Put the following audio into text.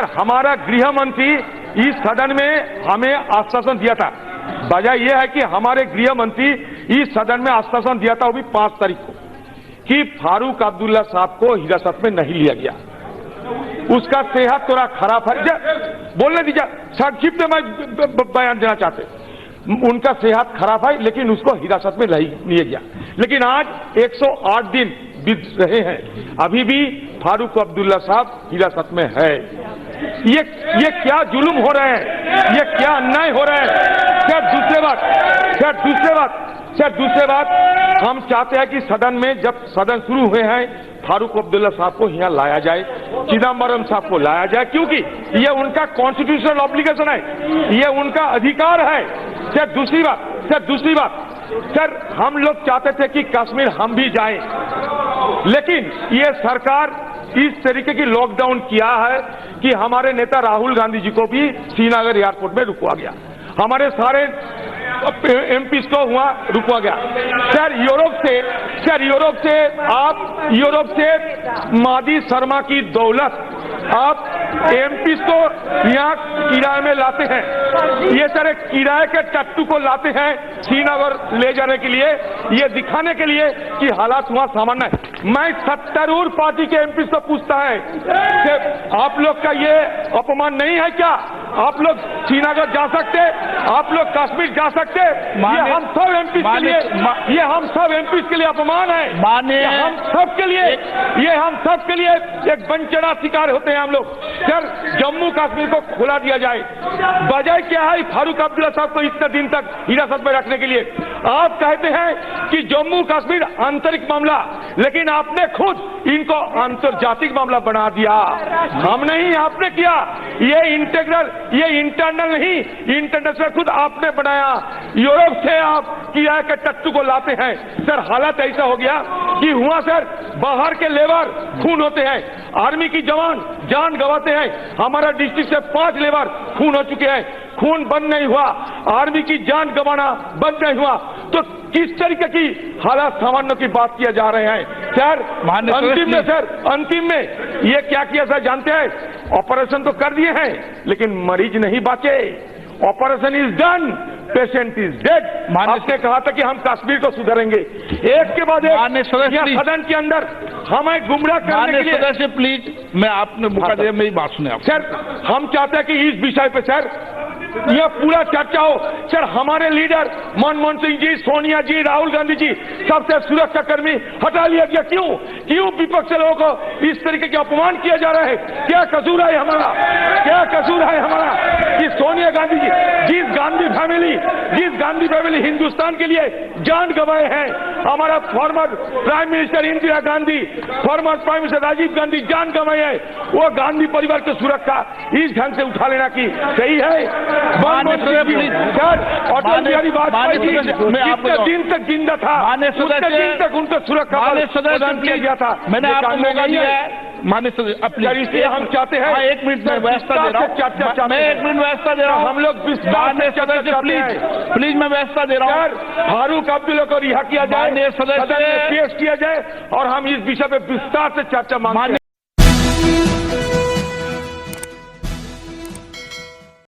Sir हमारा गृह मंत्री इस सदन में हमें आश्वासन दिया था। वजह यह है कि हमारे गृह मंत्री इस सदन में आश्वासन दिया था, वो भी 5 तारीख को, कि फारूक अब्दुल्ला साहब को हिरासत में नहीं लिया गया। उसका सेहत थोड़ा खराब है, बोलने दीजिए, संक्षिप्त में बयान देना चाहते। उनका सेहत खराब है लेकिन उसको हिरासत में नहीं लिया गया। लेकिन आज 108 दिन बीत रहे हैं, अभी भी फारूक अब्दुल्ला साहब हिरासत में है। ये क्या जुल्म हो रहा है, ये क्या अन्याय हो रहा है। दूसरे बात हम चाहते हैं कि सदन में जब सदन शुरू हुए हैं फारूक अब्दुल्ला साहब को यहाँ लाया जाए, चिदम्बरम साहब को लाया जाए, क्योंकि ये उनका कॉन्स्टिट्यूशनल ऑब्लिगेशन है, ये उनका अधिकार है। सर दूसरी बात सर हम लोग चाहते थे कि कश्मीर हम भी जाएं, लेकिन ये सरकार इस तरीके की लॉकडाउन किया है कि हमारे नेता राहुल गांधी जी को भी श्रीनगर एयरपोर्ट में रुकवा गया, हमारे सारे एमपीज को हुआ रुकवा गया। सर यूरोप से मादी शर्मा की दौलत आप एमपीज को यहाँ किराए में लाते हैं। ये सर एक किराए के टट्टू को लाते हैं श्रीनगर ले जाने के लिए, ये दिखाने के लिए कि हालात वहाँ सामान्य है। मैं 70 पार्टी के एमपीज को पूछता है कि आप लोग का ये अपमान नहीं है क्या? आप लोग श्रीनगर जा सकते, आप लोग कश्मीर जा सकते? ये हम सब एमपीज के लिए अपमान है। ये हम सब के लिए एक वंचना शिकार होते हैं हम लोग। सर जम्मू कश्मीर को खुला दिया जाए, वजह क्या है फारूक अब्दुल्ला साहब को इतने दिन तक हिरासत में रखने के लिए? आप कहते हैं कि जम्मू कश्मीर आंतरिक मामला, लेकिन आपने खुद इनको अंतर्जातिक मामला बना दिया। हम नहीं, आपने किया। ये इंटरनल नहीं, इंटरनेशनल खुद आपने बनाया। यूरोप से आप किराए के टट्टू को लाते हैं। सर हालत ऐसा हो गया कि हुआ सर बाहर के लेबर खून होते हैं, आर्मी की जवान जान गंवाते हैं। हमारा डिस्ट्रिक्ट से 5 लेबर खून हो चुके हैं, खून बंद नहीं हुआ, आर्मी की जान गंवाना बंद नहीं हुआ। तो किस तरीके की हालात सामान्य की बात किया जा रहे हैं? सर अंतिम में ये क्या किया सर जानते हैं? ऑपरेशन तो कर दिए हैं लेकिन मरीज नहीं बचे। Operation is done, patient is dead. आपने कहा था कि हम कश्मीर को सुधारेंगे, एक के बाद एक सदन के अंदर हमें गुमराह करने के लिए। सदस्य प्लीज, मैं आपने मौका दिया, मेरी बात सुने आप। सर हम चाहते हैं कि इस विषय पे सर यह पूरा चर्चा हो। सर हमारे लीडर मनमोहन सिंह जी, सोनिया जी, राहुल गांधी जी, सबसे सुरक्षा कर्मी हटा लिया गया। क्यों विपक्ष लोगों को इस तरीके के अपमान किया जा रहा है? क्या कसूर है हमारा कि सोनिया गांधी जी, जिस गांधी फैमिली हिंदुस्तान के लिए जान गंवाए हैं, हमारा former prime minister Indira Gandhi, former prime minister Rajiv Gandhi जान गंवाए हैं, वो गांधी परिवार की सुरक्षा इस ढंग से उठा लेना की सही है? अटल बिहारी वाजपेयी जितने दिन तक जिंदा था उतने दिन तक उनको सुरक्षा प्रदान किया गया था। मैंने आपको मौका दिया है माननीय सदस्य, इसलिए हम चाहते हैं एक मिनट में व्यवस्था दे रहा हूँ, मैं 1 मिनट व्यवस्था दे रहा हूँ। हम लोग माननीय सदस्य प्लीज मैं व्यवस्था दे रहा हूँ। फारूक अब्दुल्ला को रिहा किया जाए, सदस्य पेश किया जाए और हम इस विषय पे विस्तार से चर्चा मांगते हैं।